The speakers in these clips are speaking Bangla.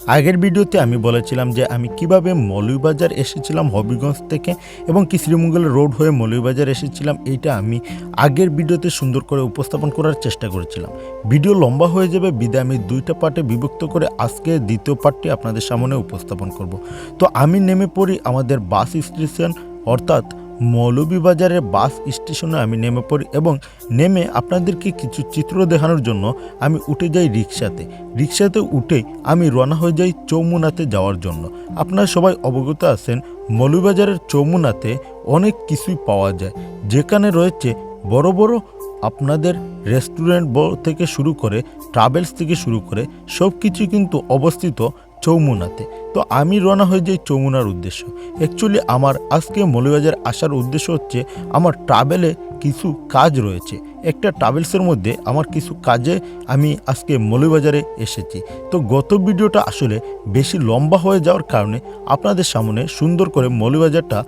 আগের ভিডিওতে আমি বলেছিলাম যে আমি কিভাবে মৌলভীবাজার এসেছিলাম হবিগঞ্জ থেকে এবং কি শ্রীমঙ্গল রোড হয়ে মৌলভীবাজার এসেছিলাম। এইটা আমি আগের ভিডিওতে সুন্দর করে উপস্থাপন করার চেষ্টা করেছিলাম। ভিডিও লম্বা হয়ে যাবে বিদায় আমি দুইটা পার্টে বিভক্ত করে আজকে দ্বিতীয় পার্টটি আপনাদের সামনে উপস্থাপন করব। তো আমি নেমে পড়ি আমাদের বাস স্টেশন অর্থাৎ মৌলভীবাজারের বাস স্টেশনে আমি নেমে পড়ি এবং নেমে আপনাদেরকে কিছু চিত্র দেখানোর জন্য আমি উঠে যাই রিক্সাতে উঠে আমি রওনা হয়ে যাই চৌমুনাতে যাওয়ার জন্য। আপনারা সবাই অবগত আছেন মৌলভীবাজারের চৌমুনাতে অনেক কিছুই পাওয়া যায়, যেখানে রয়েছে বড় বড় আপনাদের রেস্টুরেন্ট থেকে শুরু করে ট্রাভেলস থেকে শুরু করে সব কিছু কিন্তু অবস্থিত চৌমুনাতে। তো আমি রওনা হয়ে যাই চৌমুনার উদ্দেশ্য। অ্যাকচুয়ালি আমার আজকে মৌলভীবাজার আসার উদ্দেশ্য হচ্ছে আমার ট্রাভেলে কিছু কাজ রয়েছে। একটা ট্রাভেলসের মধ্যে আমার কিছু কাজে আমি আজকে মৌলভীবাজারে এসেছি। তো গত ভিডিওটা আসলে বেশি লম্বা হয়ে যাওয়ার কারণে আপনাদের সামনে সুন্দর করে মৌলভীবাজারটা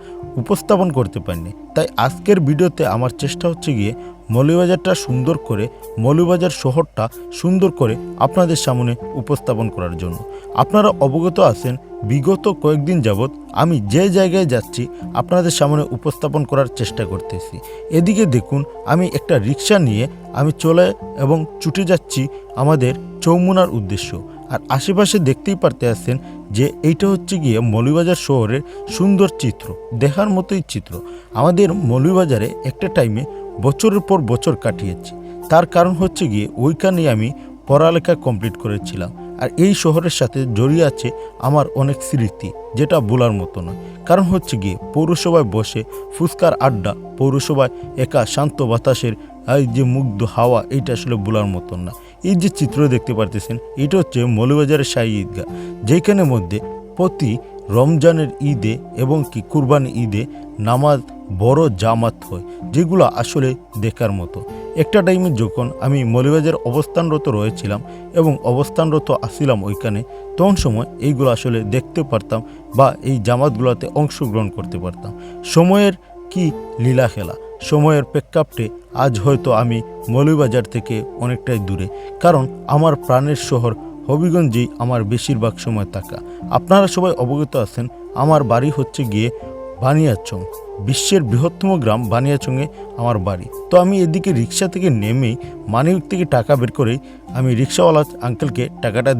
উপস্থাপন করতে পারিনি। তাই আজকের ভিডিওতে আমার চেষ্টা হচ্ছে গিয়ে মৌলভীবাজারটা সুন্দর করে মৌলভীবাজার শহরটা সুন্দর করে আপনাদের সামনে উপস্থাপন করার জন্য। আপনারা অবগত আছেন বিগত কয়েকদিন যাবৎ আমি যে জায়গায় যাচ্ছি আপনাদের সামনে উপস্থাপন করার চেষ্টা করতেছি। এদিকে দেখুন আমি একটা রিক্সা নিয়ে আমি চলে এবং ছুটে যাচ্ছি আমাদের চৌমুনার উদ্দেশ্য। আর আশেপাশে দেখতেই পারতে আছেন যে এইটা হচ্ছে গিয়ে মৌলভীবাজার শহরের সুন্দর চিত্র, দেখার মতোই চিত্র। আমাদের মৌলভীবাজারে একটা টাইমে বছরের পর বছর কাটিয়েছি, তার কারণ হচ্ছে গিয়ে ওইখানে আমি পড়ালেখা কমপ্লিট করেছিলাম। আর এই শহরের সাথে জড়িয়ে আছে আমার অনেক স্মৃতি, যেটা বলার মতো নয়। কারণ হচ্ছে গিয়ে পৌরসভায় বসে ফুচকার আড্ডা, পৌরসভায় একা শান্ত বাতাসের এই যে মুগ্ধ হাওয়া, এইটা আসলে বলার মতন না। এই যে চিত্র দেখতে পারতেছেন এটা হচ্ছে মৌলভীবাজারের শাহী ঈদগাহ, যেখানে মধ্যে প্রতি রমজানের ঈদে এবং কি কুরবানি ঈদে নামাজ বড় জামাত হয়, যেগুলো আসলে দেখার মতো। একটা টাইমে যখন আমি মৌলভীবাজার অবস্থানরত রয়েছিলাম এবং অবস্থানরত আসছিলাম ওইখানে, তখন সময় এইগুলো আসলে দেখতে পারতাম বা এই জামাতগুলোতে অংশগ্রহণ করতে পারতাম। সময়ের কি লীলা খেলা, সময়ের প্রেক্ষাপটে আজ হয়তো আমি মৌলভীবাজার থেকে অনেকটাই দূরে, কারণ আমার প্রাণের শহর হবিগঞ্জেই আমার বেশিরভাগ সময় থাকা। আপনারা সবাই অবগত আছেন আমার বাড়ি হচ্ছে গিয়ে বানিয়াচং, বিশ্বের বৃহত্তম গ্রাম বানিয়াচংয়ে আমার বাড়ি। তো আমি এদিকে রিক্সা থেকে নেমেই মানিব্যাগ থেকে টাকা বের করেই আমি রিক্সাওয়ালা আঙ্কেলকে টাকাটা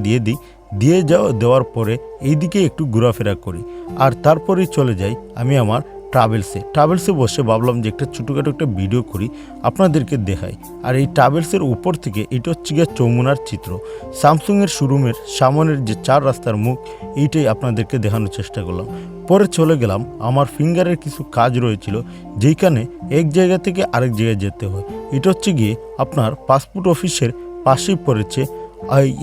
দিয়ে দেওয়ার পরে এইদিকে একটু ঘোরাফেরা করি। আর তারপরেই চলে যাই আমি আমার ট্রাভেলসে বসে ভাবলাম যে একটা ছোটোখাটো একটা ভিডিও করি, আপনাদেরকে দেখাই। আর এই ট্রাভেলসের উপর থেকে এটা হচ্ছে গিয়ে চৌমুনার চিত্র। স্যামসুংয়ের শোরুমের সামনের যে 4 রাস্তার মুখ, এইটাই আপনাদেরকে দেখানোর চেষ্টা করলাম। পরে চলে গেলাম আমার ফিঙ্গারের কিছু কাজ রয়েছিল, যেইখানে এক জায়গা থেকে আরেক জায়গায় যেতে হয়। এটা হচ্ছে গিয়ে আপনার পাসপোর্ট অফিসের পাশেই পড়েছে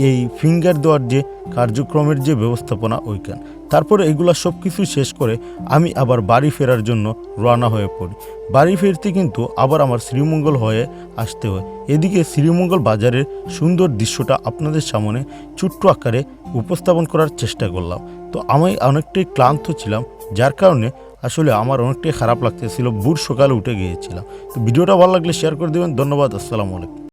এই ফিঙ্গার দেওয়ার যে কার্যক্রমের যে ব্যবস্থাপনা ওইখান। তারপরে এগুলো সব কিছু শেষ করে আমি আবার বাড়ি ফেরার জন্য রওনা হয়ে পড়ি। বাড়ি ফিরতে কিন্তু আবার আমার শ্রীমঙ্গল হয়ে আসতে হয়। এদিকে শ্রীমঙ্গল বাজারের সুন্দর দৃশ্যটা আপনাদের সামনে ছোট্ট আকারে উপস্থাপন করার চেষ্টা করলাম। তো আমি অনেকটাই ক্লান্ত ছিলাম, যার কারণে আসলে আমার অনেকটাই খারাপ লাগতেছিল, ভোর সকালে উঠে গিয়েছিলাম। তো ভিডিওটা ভালো লাগলে শেয়ার করে দেবেন। ধন্যবাদ। আসসালামু আলাইকুম।